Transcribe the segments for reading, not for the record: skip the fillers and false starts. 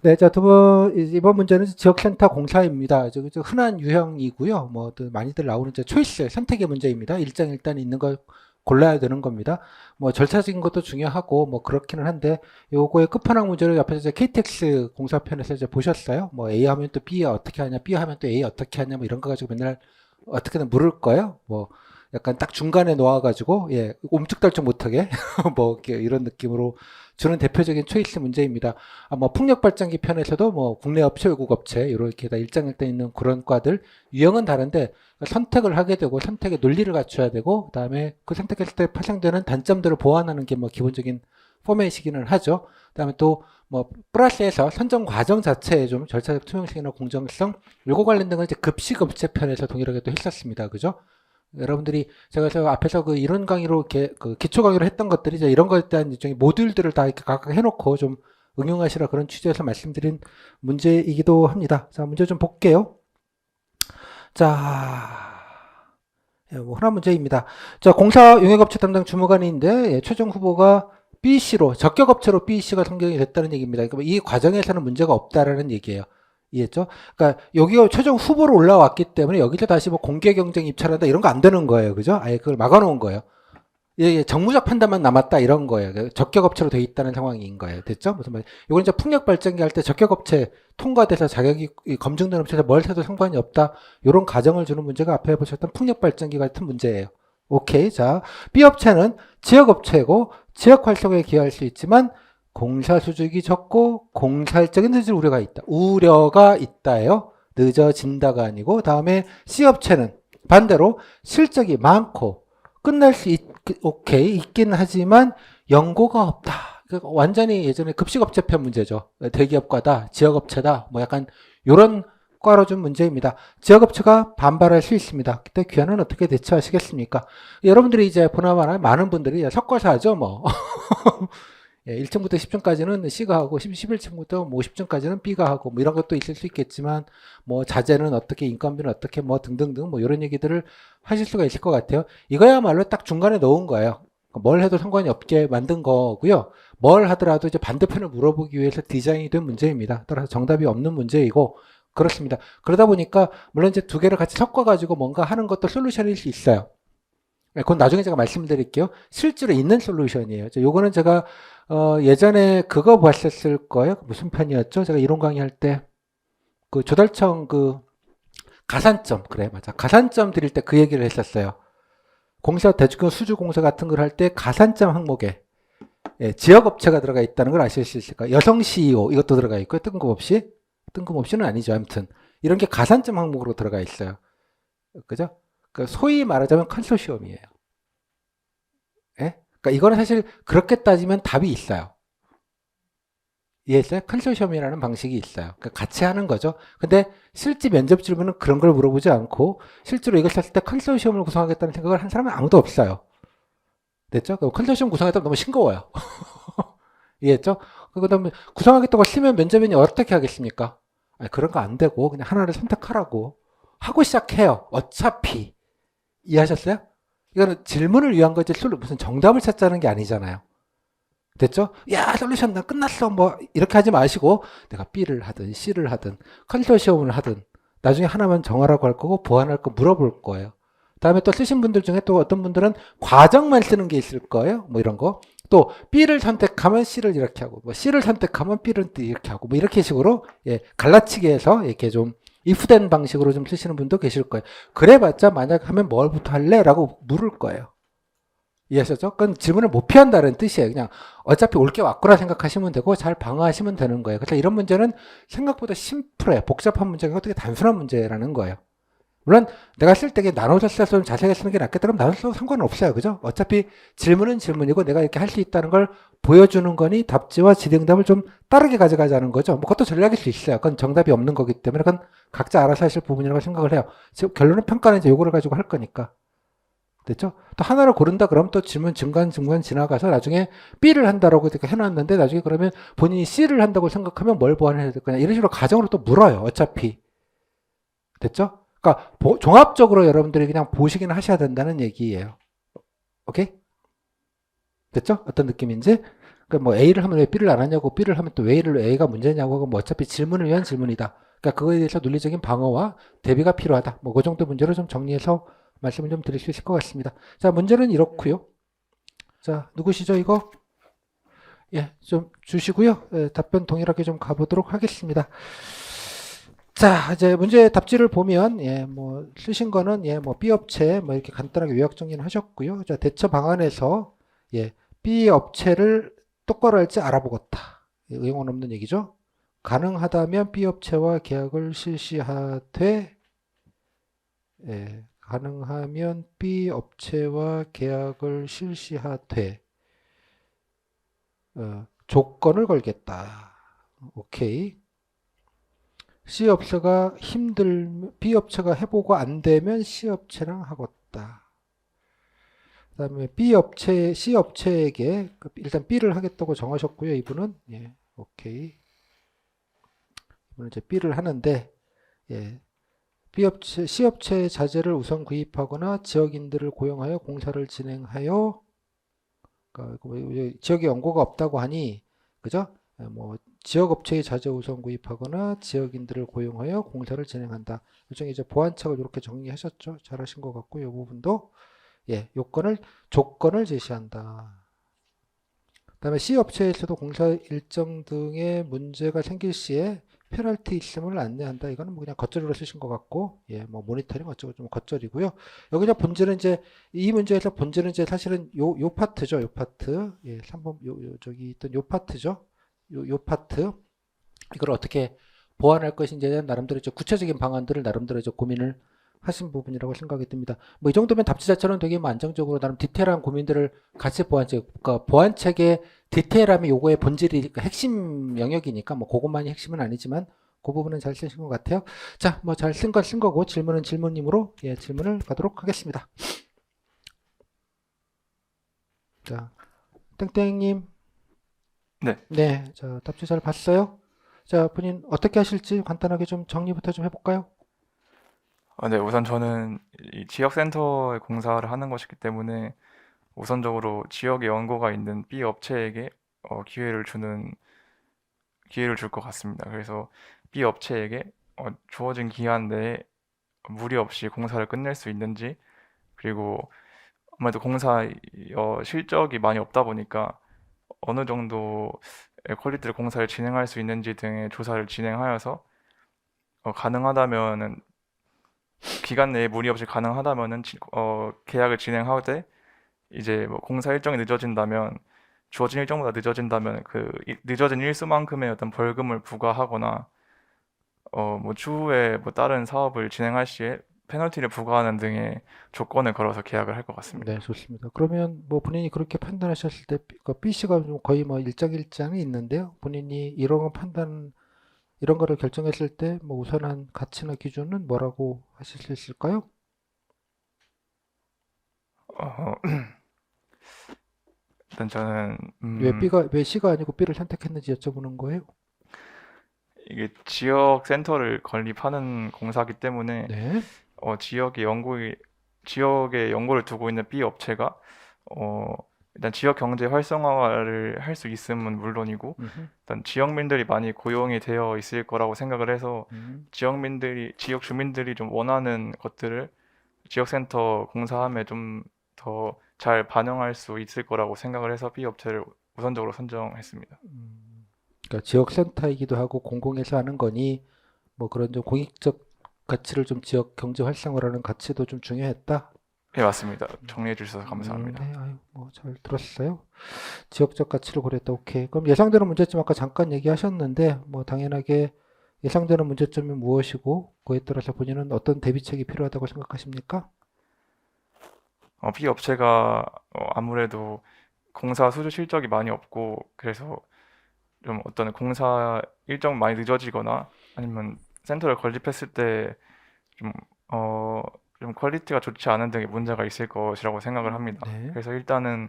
네, 자, 이번 문제는 지역센터 공사입니다. 흔한 유형이고요. 많이들 나오는 초이스, 선택의 문제입니다. 일장일단 있는 걸 골라야 되는 겁니다. 절차적인 것도 중요하고, 그렇기는 한데, 요거의 끝판왕 문제를 옆에서 KTX 공사편에서 보셨어요? A 하면 또 B 어떻게 하냐, B 하면 또 A 어떻게 하냐, 이런 거 가지고 맨날 어떻게든 물을 거예요. 약간 딱 중간에 놓아가지고, 예, 옴쭉달쭉 못하게, 이렇게 이런 느낌으로 주는 대표적인 초이스 문제입니다. 풍력 발전기 편에서도 국내 업체, 외국 업체 이렇게 다 일장일단 있는 그런 과들 유형은 다른데 선택을 하게 되고 선택의 논리를 갖춰야 되고 그다음에 그 선택했을 때 파생되는 단점들을 보완하는 게 기본적인 포맷이기는 하죠. 그다음에 또 플러스해서 선정 과정 자체에 좀 절차적 투명성이나 공정성 요거 관련된 건 이제 급식 업체 편에서 동일하게 또 했었습니다. 그죠? 여러분들이 제가 앞에서 그 이론 강의로 이렇게 그 기초 강의로 했던 것들이 이제 이런 거에 대한 일종의 모듈들을 다 이렇게 각각 해놓고 좀 응용하시라 그런 취지에서 말씀드린 문제이기도 합니다. 자, 문제 좀 볼게요. 자, 예, 하나 문제입니다. 자, 공사 용역업체 담당 주무관인데 예, 최종 후보가 B씨로 적격업체로 B씨가 선정이 됐다는 얘기입니다. 그러니까 이 과정에서는 문제가 없다라는 얘기예요. 이해했죠? 그러니까 여기가 최종 후보로 올라왔기 때문에 여기서 다시 공개 경쟁 입찰한다 이런 거 안 되는 거예요. 그죠? 아예 그걸 막아놓은 거예요. 예, 정무적 판단만 남았다 이런 거예요. 적격업체로 돼 있다는 상황인 거예요. 됐죠? 무슨 말? 이건 이제 풍력 발전기 할 때 적격업체 통과돼서 자격이 검증된 업체에서 뭘 해도 상관이 없다. 이런 가정을 주는 문제가 앞에 보셨던 풍력 발전기 같은 문제예요. 오케이. 자, B 업체는 지역업체고 지역 활성화에 기여할 수 있지만 공사 수주기 적고 공사일적인 늦을 우려가 있다. 우려가 있다예요. 늦어진다가 아니고 다음에 C 업체는 반대로 실적이 많고 끝날 수 오케이 있긴 하지만 연고가 없다. 완전히 예전에 급식업체편 문제죠. 대기업과다, 지역업체다, 약간 요런 과로 준 문제입니다. 지역업체가 반발할 수 있습니다. 그때 귀환은 어떻게 대처하시겠습니까? 여러분들이 이제 보나마나 많은 분들이 섞어서 하죠, 예, 1층부터 10층까지는 C가 하고 11층부터 10층까지는 B가 하고 이런 것도 있을 수 있겠지만 자재는 어떻게 인건비는 어떻게 등등등 이런 얘기들을 하실 수가 있을 것 같아요. 이거야말로 딱 중간에 놓은 거예요. 뭘 해도 상관이 없게 만든 거고요. 뭘 하더라도 이제 반대편을 물어보기 위해서 디자인이 된 문제입니다. 따라서 정답이 없는 문제이고 그렇습니다. 그러다 보니까 물론 이제 두 개를 같이 섞어가지고 뭔가 하는 것도 솔루션일 수 있어요. 그건 나중에 제가 말씀드릴게요. 실제로 있는 솔루션이에요. 요거는 제가 예전에 그거 봤었을 거예요. 무슨 편이었죠? 제가 이론 강의할 때 그 조달청 그 가산점 그래 맞아 가산점 드릴 때 그 얘기를 했었어요. 공사 대주권 수주 공사 같은 걸 할 때 가산점 항목에 예, 지역 업체가 들어가 있다는 걸 아실 수 있을까? 여성 CEO 이것도 들어가 있고 뜬금없이는 아니죠. 아무튼 이런 게 가산점 항목으로 들어가 있어요. 그죠? 소위 말하자면 컨소시엄이에요. 예? 그러니까 이거는 사실 그렇게 따지면 답이 있어요. 이해했어요? 컨소시엄이라는 방식이 있어요. 그러니까 같이 하는 거죠. 근데 실제 면접 질문은 그런 걸 물어보지 않고 실제로 이걸 썼을 때 컨소시엄을 구성하겠다는 생각을 한 사람은 아무도 없어요. 됐죠? 컨소시엄 구성하겠다면 너무 싱거워요. 이해했죠? 그다음에 구성하겠다고 쓰면 면접인이 어떻게 하겠습니까? 아니, 그런 거 안 되고 그냥 하나를 선택하라고 하고 시작해요. 어차피 이해하셨어요? 이거는 질문을 위한 거지 무슨 정답을 찾자는 게 아니잖아요. 됐죠? 야, 솔루션 나 끝났어. 이렇게 하지 마시고 내가 B를 하든 C를 하든 컨소시엄을 하든 나중에 하나만 정하라고 할 거고 보완할 거 물어볼 거예요. 다음에 또 쓰신 분들 중에 또 어떤 분들은 과정만 쓰는 게 있을 거예요. 이런 거. 또 B를 선택하면 C를 이렇게 하고 C를 선택하면 B를 이렇게 하고 이렇게 식으로 예, 갈라치기 해서 이렇게 좀 if된 방식으로 좀 쓰시는 분도 계실 거예요. 그래봤자 만약 하면 뭘부터 할래? 라고 물을 거예요. 이해하셨죠? 그건 질문을 못 피한다는 뜻이에요. 그냥 어차피 올 게 왔구나 생각하시면 되고 잘 방어하시면 되는 거예요. 그래서 이런 문제는 생각보다 심플해. 복잡한 문제가 어떻게 단순한 문제라는 거예요. 물론 내가 쓸 때 나눠서 써서 좀 자세하게 쓰는 게 낫겠다 그럼 나눠서 써도 상관은 없어요. 그죠? 어차피 질문은 질문이고 내가 이렇게 할 수 있다는 걸 보여주는 거니 답지와 질의응답을 좀 다르게 가져가자는 거죠. 그것도 전략일 수 있어요. 그건 정답이 없는 거기 때문에 그건 각자 알아서 하실 부분이라고 생각을 해요. 즉 결론은 평가는 이제 요거를 가지고 할 거니까. 됐죠? 또 하나를 고른다 그러면 또 질문 중간 지나가서 나중에 B를 한다라고 이렇게 해놨는데 나중에 그러면 본인이 C를 한다고 생각하면 뭘 보완해야 될 거냐 이런 식으로 가정으로 또 물어요. 어차피. 됐죠? 그러니까 종합적으로 여러분들이 그냥 보시긴 하셔야 된다는 얘기예요. 오케이? 됐죠? 어떤 느낌인지? 그러니까 뭐 A를 하면 왜 B를 안 하냐고, B를 하면 또 왜 A가 문제냐고 하고, 뭐 어차피 질문을 위한 질문이다. 그러니까 그거에 대해서 논리적인 방어와 대비가 필요하다. 뭐 그 정도 문제를 좀 정리해서 말씀을 좀 드릴 수 있을 것 같습니다. 자, 문제는 이렇고요. 자, 누구시죠, 이거? 예, 좀 주시고요. 예, 답변 동일하게 좀 가보도록 하겠습니다. 자, 이제 문제 답지를 보면, 예, 뭐, 쓰신 거는, 예, 뭐, B 업체, 뭐, 이렇게 간단하게 요약 정리는 하셨고요. 자, 대처 방안에서, 예, B 업체를 똑바로 할지 알아보겠다. 예, 의원 없는 얘기죠. 가능하다면 B 업체와 계약을 실시하되, 예, 가능하면 B 업체와 계약을 실시하되, 조건을 걸겠다. 오케이. C 업체가 B 업체가 해보고 안 되면 C 업체랑 하겠다. 그다음에 C 업체에게 일단 B를 하겠다고 정하셨고요. 이분은 예, 오케이. 이분은 이제 B를 하는데 예, C 업체의 자재를 우선 구입하거나 지역인들을 고용하여 공사를 진행하여 그러니까 지역에 연고가 없다고 하니 그죠? 예, 뭐 지역 업체의 자재 우선 구입하거나 지역인들을 고용하여 공사를 진행한다. 일종의 이제 보안책을 이렇게 정리하셨죠? 잘하신 것 같고 이 부분도 예, 조건을 제시한다. 그다음에 C 업체에서도 공사 일정 등의 문제가 생길 시에 페널티 있음을 안내한다. 이거는 뭐 그냥 겉절이로 쓰신 것 같고, 예, 뭐 모니터링 어쩌고 좀 겉절이고요. 여기 그냥 본질은 이제 이 문제에서 본질은 이제 사실은 요 파트죠. 요 파트, 예, 3번 저기 있던 요 파트죠. 요 파트 이걸 어떻게 보완할 것인지에 대한 나름대로 이제 구체적인 방안들을 나름대로 이제 고민을 하신 부분이라고 생각이 듭니다. 뭐 이 정도면 답지 자체는 되게 뭐 안정적으로 나름 디테일한 고민들을 같이 그러니까 보완책의 디테일함이 요거의 본질이 그러니까 핵심 영역이니까 뭐 그것만이 핵심은 아니지만 그 부분은 잘 쓰신 것 같아요. 자, 뭐 잘 쓴 건 쓴 거고 질문은 질문님으로 예, 질문을 가도록 하겠습니다. 자, 땡땡님. 네. 네, 자, 답지 잘 봤어요? 자, 본인 어떻게 하실지 간단하게 좀 정리부터 좀 해볼까요? 네, 우선 저는 이 지역센터에 공사를 하는 것이기 때문에 우선적으로 지역에 연고가 있는 B 업체에게 기회를 줄 것 같습니다. 그래서 B 업체에게 주어진 기한 내에 무리 없이 공사를 끝낼 수 있는지, 그리고 아무래도 공사 실적이 많이 없다 보니까 어느 정도의 퀄리티를 공사를 진행할 수 있는지 등의 조사를 진행하여서 가능하다면은 기간 내에 무리 없이 가능하다면은 계약을 진행하되, 이제 뭐 공사 일정이 늦어진다면, 주어진 일정보다 늦어진다면 그 늦어진 일수만큼의 어떤 벌금을 부과하거나 뭐 추후에 뭐 다른 사업을 진행할 시에 페널티를 부과하는 등의 조건을 걸어서 계약을 할 것 네, 같습니다. 좋습니다. 그러면 뭐 본인이 그렇게 판단하셨을 때 B씨가 거의 뭐 일장일장이 있는데요. 본인이 이런 거를 결정했을 때 뭐 우선한 가치나 기준은 뭐라고 하실 수 있을까요? 어, 일단 저는 왜 C가 아니고 B를 선택했는지 여쭤보는 거예요. 이게 지역 센터를 건립하는 공사기 때문에 네. 어, 지역의 연구 지역에 연고를 두고 있는 B 업체가 어, 일단 지역 경제 활성화를 할 수 있음은 물론이고, 음흠, 일단 지역민들이 많이 고용이 되어 있을 거라고 생각을 해서 음, 지역 주민들이 좀 원하는 것들을 지역센터 공사함에 좀 더 잘 반영할 수 있을 거라고 생각을 해서 B 업체를 우선적으로 선정했습니다. 그러니까 지역 센터이기도 하고 공공에서 하는 거니 뭐 그런 좀 공익적 가치를 좀 지역 경제 활성화라는 가치도 좀 중요했다. 네, 맞습니다. 정리해 주셔서 감사합니다. 네, 아유, 뭐 잘 들었어요. 지역적 가치를 고려했다. 오케이. 그럼 예상되는 문제점 아까 잠깐 얘기하셨는데, 뭐 당연하게 예상되는 문제점이 무엇이고, 그에 따라서 본인은 어떤 대비책이 필요하다고 생각하십니까? B 업체가 아무래도 공사 수주 실적이 많이 없고, 그래서 좀 어떤 공사 일정 많이 늦어지거나 아니면 센터를 건립했을 때 좀, 어, 좀 퀄리티가 좋지 않은 등의 문제가 있을 것이라고 생각을 합니다. 네. 그래서 일단은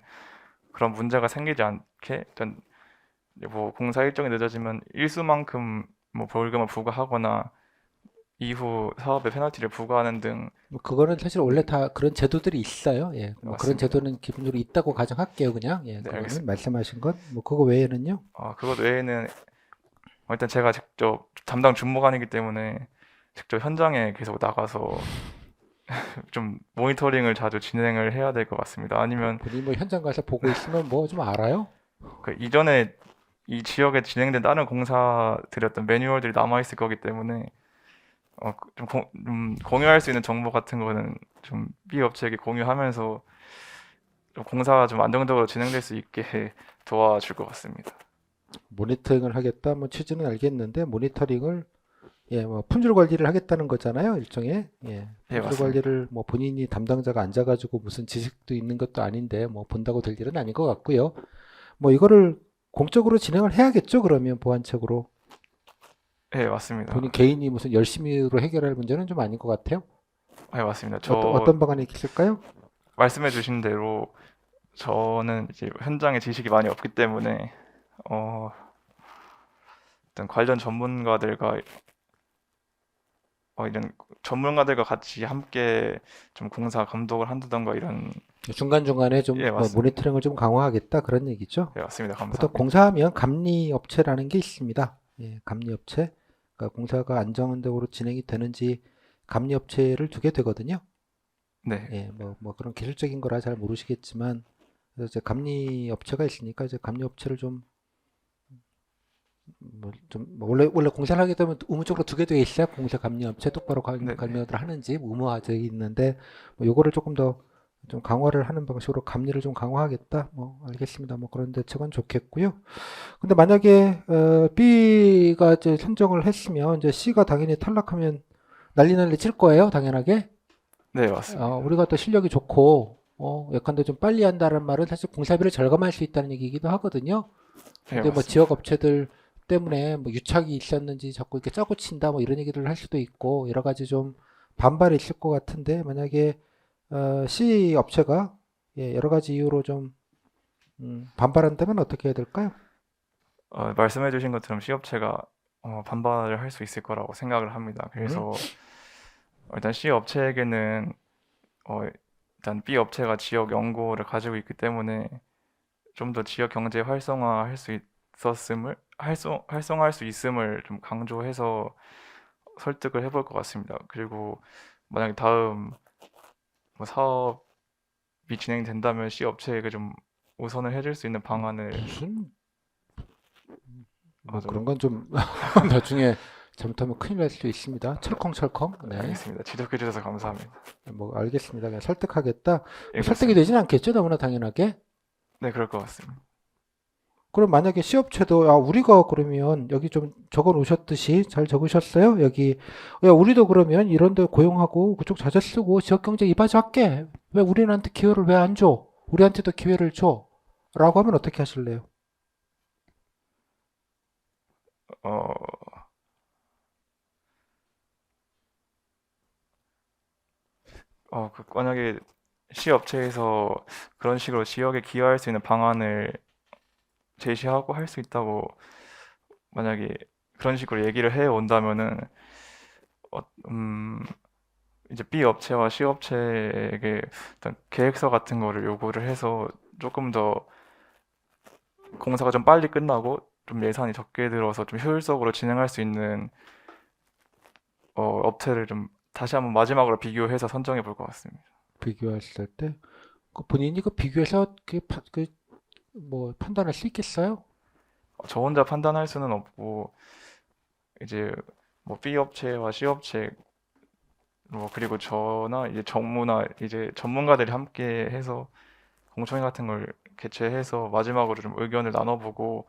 그런 문제가 생기지 않게 일단 뭐 공사 일정이 늦어지면 일수만큼 뭐 벌금을 부과하거나 이후 사업에 페널티를 부과하는 등. 뭐 그거는 사실 원래 다 그런 제도들이 있어요. 예. 뭐 그런 맞습니다. 제도는 기본적으로 있다고 가정할게요, 그냥. 예. 네, 그거는 알겠습니다. 말씀하신 것. 뭐 그거 외에는요? 그것 외에는 일단 제가 직접 담당 주무관이기 때문에 직접 현장에 계속 나가서 좀 모니터링을 자주 진행을 해야 될 것 같습니다. 아니면 본인이 뭐 현장 가서 보고 있으면 뭐 좀 알아요? 그 이전에 이 지역에 진행된 다른 공사들의 어떤 매뉴얼들이 남아 있을 거기 때문에 좀 공유할 수 있는 정보 같은 거는 좀 B 업체에게 공유하면서 좀 공사가 좀 안정적으로 진행될 수 있게 도와줄 것 같습니다. 모니터링을 하겠다, 뭐 취지는 알겠는데 모니터링을 예, 뭐 품질 관리를 하겠다는 거잖아요, 일종의. 예, 예, 품질 맞습니다. 관리를 뭐 본인이 담당자가 앉아가지고 무슨 지식도 있는 것도 아닌데 뭐 본다고 될 일은 아닌 것 같고요. 뭐 이거를 공적으로 진행을 해야겠죠, 그러면 보안책으로. 예, 맞습니다. 본인 개인이 무슨 열심히로 해결할 문제는 좀 아닌 것 같아요. 예, 맞습니다. 어떤 방안이 있을까요? 말씀해 주신 대로 저는 이제 현장에 지식이 많이 없기 때문에 어, 일단 관련 전문가들과 이런 전문가들과 같이 함께 좀 공사 감독을 한다던가 이런. 중간중간에 좀 예, 뭐 맞습니다. 모니터링을 좀 강화하겠다 그런 얘기죠. 예, 맞습니다. 보통 감사합니다. 공사하면 감리 업체라는 게 있습니다. 예, 감리 업체. 그러니까 공사가 안정적으로 진행이 되는지 감리 업체를 두게 되거든요. 네. 예, 뭐 그런 기술적인 거라 잘 모르시겠지만 그래서 이제 감리 업체가 있으니까 이제 감리 업체를 좀 원래 공사를 하게 되면 의무적으로 두게 돼 있어요. 공사 감리 업체 똑바로 네, 네. 감리를 하는지 의무화되어 있는데 뭐 요거를 조금 더 좀 강화를 하는 방식으로 감리를 좀 강화하겠다. 뭐 알겠습니다. 뭐 그런 대책은 좋겠고요. 근데 만약에 B가 이제 선정을 했으면 이제 C가 당연히 탈락하면 난리 칠 거예요. 당연하게. 네, 맞습니다. 우리가 또 실력이 좋고 예컨대 좀 빨리 한다는 말은 사실 공사비를 절감할 수 있다는 얘기이기도 하거든요. 네, 근데 뭐 지역 맞습니다. 업체들 때문에 뭐 유착이 있었는지 자꾸 이렇게 짜고 친다 뭐 이런 얘기를 할 수도 있고 여러 가지 좀 반발이 있을 것 같은데 만약에 C 업체가 예, 여러 가지 이유로 좀 반발한다면 어떻게 해야 될까요? 말씀해 주신 것처럼 C업체가 반발을 할 수 있을 거라고 생각을 합니다. 음, 그래서 일단 C업체에게는 일단 B업체가 지역 연고를 가지고 있기 때문에 좀 더 지역 경제 활성화할 수 있었음을 활성화할 수 있음을 좀 강조해서 설득을 해볼 것 같습니다. 그리고 만약에 다음 뭐 사업이 진행된다면 C업체에게 좀 우선을 해줄 수 있는 방안을 무슨 뭐 좀. 그런 건 좀 나중에 잘못하면 큰일 날 수도 있습니다. 철컹철컹. 네. 알겠습니다. 지적해 주셔서 감사합니다. 뭐 알겠습니다. 그냥 설득하겠다. 예, 뭐 설득이 그렇습니다. 되진 않겠죠, 너무나 당연하게. 네, 그럴 것 같습니다. 그럼 만약에 C업체도 우리가 그러면 여기 좀 적어 놓으셨듯이 잘 적으셨어요? 여기 야 우리도 그러면 이런 데 고용하고 그쪽 자재 쓰고 지역 경제 이바지할게. 왜 우리한테 기회를 왜 안 줘? 우리한테도 기회를 줘. 라고 하면 어떻게 하실래요? 어, 만약에 C업체에서 그런 식으로 지역에 기여할 수 있는 방안을 제시하고 할 수 있다고 만약에 그런 식으로 얘기를 해 온다면은 어, 음, 이제 B 업체와 C 업체에게 어떤 계획서 같은 거를 요구를 해서 조금 더 공사가 좀 빨리 끝나고 좀 예산이 적게 들어서 좀 효율적으로 진행할 수 있는 업체를 좀 다시 한번 마지막으로 비교해서 선정해 볼 것 같습니다. 비교했을 때 본인이 그 비교해서 뭐 판단할 수 있겠어요? 저 혼자 판단할 수는 없고 이제 뭐 B 업체와 C 업체 뭐 그리고 저나 이제 정무나 이제 전문가들이 함께 해서 공청회 같은 걸 개최해서 마지막으로 좀 의견을 나눠보고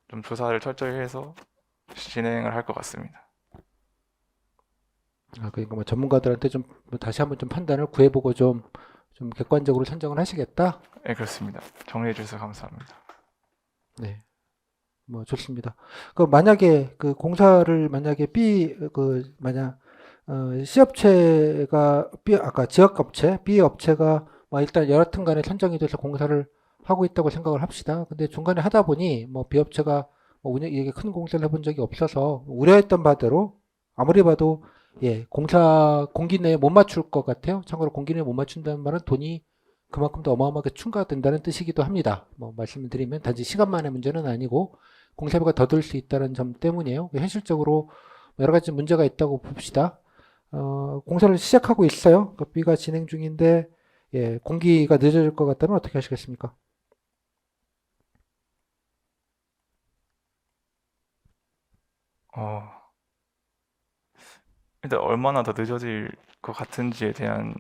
좀 조사를 철저히 해서 진행을 할 것 같습니다. 그러니까 뭐 전문가들한테 좀뭐 다시 한번 좀 판단을 구해보고 좀 객관적으로 선정을 하시겠다? 네, 그렇습니다. 정리해 주셔서 감사합니다. 네. 뭐 좋습니다. 그 만약에 그 공사를 만약에 만약 C 업체가 아까 지역 업체 B 업체가 뭐 일단 여하튼 간에 선정이 돼서 공사를 하고 있다고 생각을 합시다. 근데 중간에 하다 보니 뭐 B 업체가 뭐 운영 이게 큰 공사를 해본 적이 없어서 우려했던 바대로 아무리 봐도 예, 공사 공기 내에 못 맞출 것 같아요. 참고로 공기 내에 못 맞춘다는 말은 돈이 그만큼 더 어마어마하게 충가된다는 뜻이기도 합니다. 뭐 말씀을 드리면 단지 시간만의 문제는 아니고 공사비가 더 들 수 있다는 점 때문이에요. 현실적으로 여러 가지 문제가 있다고 봅시다. 공사를 시작하고 있어요. 그 B가 진행 중인데 예, 공기가 늦어질 것 같다면 어떻게 하시겠습니까? 어, 일단 얼마나 더 늦어질 것 같은지에 대한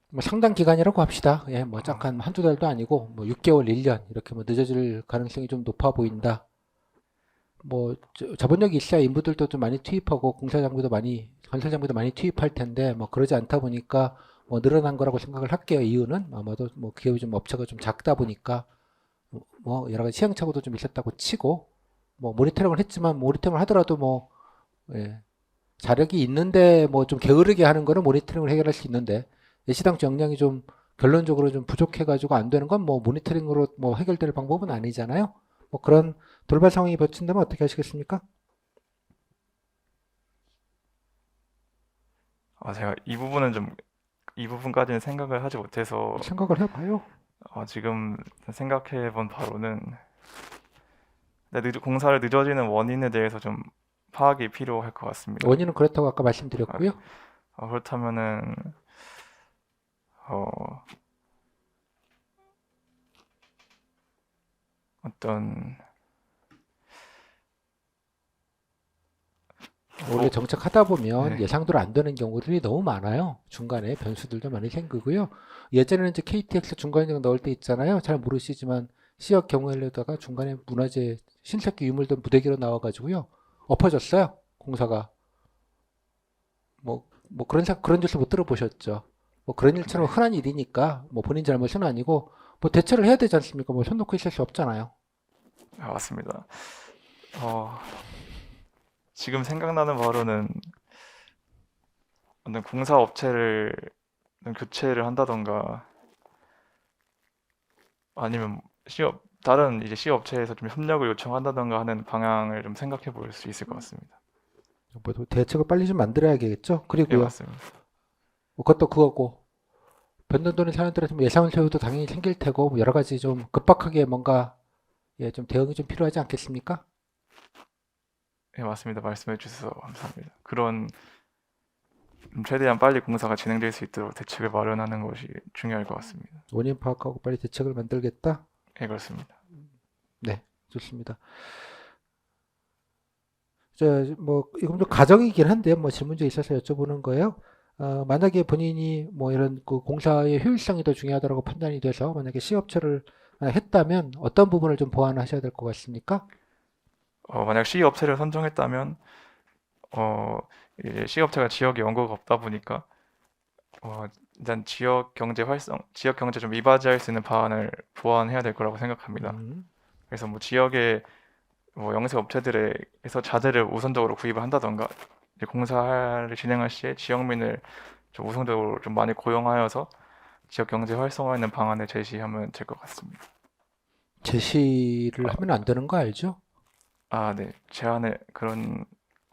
뭐 상당 기간이라고 합시다. 예, 뭐 어, 잠깐 한두 달도 아니고 뭐 6개월, 1년 이렇게 뭐 늦어질 가능성이 좀 높아 보인다. 뭐 자본력이 있어야 인부들도 좀 많이 투입하고 공사 장비도 많이 건설 장비도 많이 투입할 텐데 뭐 그러지 않다 보니까 뭐 늘어난 거라고 생각을 할게요. 이유는 아마도 뭐 기업이 좀 업체가 좀 작다 보니까 뭐 여러 가지 시행착오도 좀 있었다고 치고 뭐 모니터링을 했지만 모니터링을 하더라도 뭐 예, 자력이 있는데 뭐 좀 게으르게 하는 거는 모니터링을 해결할 수 있는데 예시당초 역량이 좀 결론적으로 좀 부족해가지고 안 되는 건 뭐 모니터링으로 뭐 해결될 방법은 아니잖아요. 뭐 그런 돌발 상황이 닥친다면 어떻게 하시겠습니까? 제가 이 부분까지는 생각을 하지 못해서 생각을 해봐요. 지금 생각해 본 바로는 공사를 늦어지는 원인에 대해서 좀 파악이 필요할 것 같습니다. 원인은 그렇다고 아까 아, 말씀드렸고요. 그렇다면은 어, 어떤 원래 뭐, 정책하다 보면 네, 예상대로 안 되는 경우들이 너무 많아요. 중간에 변수들도 많이 생기고요. 예전에는 이제 KTX 중간적 넣을 때 있잖아요. 잘 모르시지만 C역 경우에다가 중간에 문화재 신석기 유물들 무대기로 나와가지고요. 엎어졌어요. 공사가. 뭐 그런 뉴스 못 들어보셨죠. 뭐 그런 일처럼 네, 흔한 일이니까 뭐 본인 잘못은 아니고 뭐 대처를 해야 되지 않습니까? 뭐 손 놓고 있을 수 없잖아요. 맞습니다. 어, 지금 생각나는 바로는 어떤 공사 업체를 어떤 교체를 한다던가 아니면 다른 이제 시업 업체에서 좀 협력을 요청한다던가 하는 방향을 좀 생각해 볼 수 있을 것 같습니다. 뭐 대책을 빨리 좀 만들어야겠죠. 예, 그리고요. 맞습니다. 뭐 그것도 그거고 변동되는 사람들한테 뭐 예상을 세워도 당연히 생길 테고 뭐 여러 가지 좀 급박하게 뭔가 예, 좀 대응이 좀 필요하지 않겠습니까? 예, 맞습니다. 말씀해 주셔서 감사합니다. 그런 최대한 빨리 공사가 진행될 수 있도록 대책을 마련하는 것이 중요할 것 같습니다. 원인 파악하고 빨리 대책을 만들겠다. 예, 그렇습니다. 네, 좋습니다. 뭐 이건 좀 가정이긴 한데 뭐 질문제 있어서 여쭤보는 거예요. 만약에 본인이 뭐 이런 그 공사의 효율성이 더 중요하다고 판단이 돼서 만약에 시업체를 했다면 어떤 부분을 좀 보완하셔야 될 것 같습니까? 만약 C 업체를 선정했다면 어, 이제 C 업체가 지역에 연고가 없다 보니까 어, 일단 지역 경제 좀 이바지할 수 있는 방안을 보완해야 될 거라고 생각합니다. 음, 그래서 뭐 지역의 뭐 영세 업체들에서 자재를 우선적으로 구입을 한다던가 이제 공사를 진행할 시에 지역민을 좀 우선적으로 좀 많이 고용하여서 지역 경제 활성화하는 방안을 제시하면 될 것 같습니다. 제시를 아, 하면 안 되는 거 알죠? 네. 제안에 그런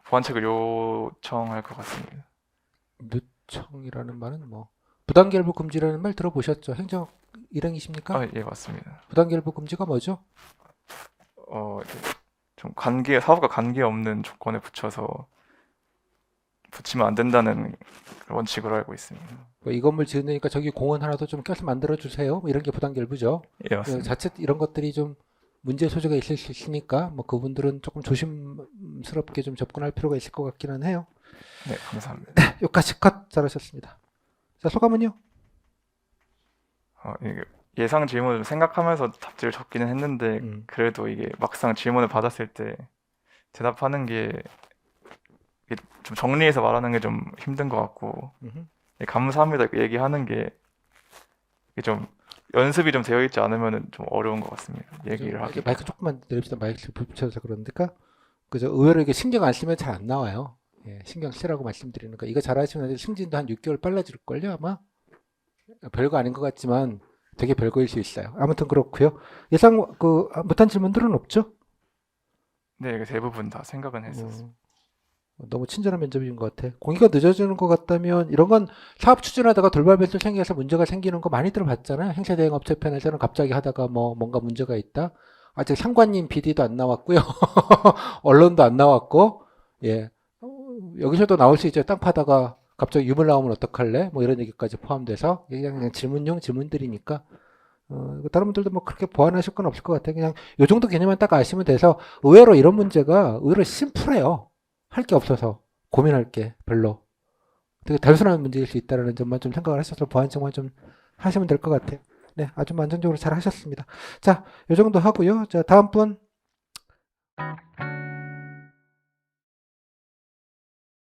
보완책을 요청할 것 같습니다. 누청이라는 말은 뭐 부당결부 금지라는 말 들어보셨죠? 행정 일행이십니까? 예, 맞습니다. 부당결부 금지가 뭐죠? 이제 좀 사업과 관계없는 조건에 붙이면 안 된다는 원칙으로 알고 있습니다. 뭐이 건물 지으니까 저기 공원 하나 더 좀 껴서 만들어 주세요. 뭐 이런 게 부당결부죠. 예, 맞습니다. 자칫 이런 것들이 좀 문제 소지가 있을 수 있으니까 뭐 그분들은 조금 조심스럽게 좀 접근할 필요가 있을 것 같기는 해요. 네, 감사합니다. 여기까지 컷 잘하셨습니다. 자, 소감은요? 이게 예상 질문을 생각하면서 답지를 적기는 했는데 음, 그래도 이게 막상 질문을 받았을 때 대답하는 게 이게 좀 정리해서 말하는 게 좀 힘든 것 같고 음흠. 감사합니다 이렇게 얘기하는 게 이게 좀 연습이 좀 되어 있지 않으면 좀 어려운 것 같습니다. 얘기를 이제 하기가. 마이크 조금만 내립시다. 마이크 붙여서 그러니까 그죠? 의외로 이게 신경 안 쓰면 잘 안 나와요. 예, 신경 쓰라고 말씀드리는 거. 이거 잘하시면 승진도 한 6개월 빨라질걸요, 아마? 별거 아닌 것 같지만 되게 별거일 수 있어요. 아무튼 그렇고요. 예상 못한 질문들은 없죠? 네, 이게 대부분 다 생각은 했었습니다. 어, 너무 친절한 면접인 것 같아. 공기가 늦어지는 것 같다면 이런 건 사업 추진하다가 돌발 배출 생겨서 문제가 생기는 거 많이들 봤잖아요. 행사대행 업체 편에서는 갑자기 하다가 뭐 뭔가 문제가 있다. 아직 상관님 PD도 안 나왔고요. 언론도 안 나왔고, 예. 여기서도 나올 수 있죠. 땅 파다가 갑자기 유물 나오면 어떡할래? 뭐 이런 얘기까지 포함돼서 그냥 질문용 질문들이니까 다른 분들도 뭐 그렇게 보완하실 건 없을 것 같아요. 그냥 요 정도 개념만 딱 아시면 돼서 의외로 이런 문제가 의외로 심플해요. 할 게 없어서 고민할 게 별로 되게 단순한 문제일 수 있다는 점만 좀 생각을 하셔서 보완점만 좀 하시면 될 것 같아요. 네, 아주 만족적으로 잘 하셨습니다. 자, 요 정도 하고요. 자, 다음 분.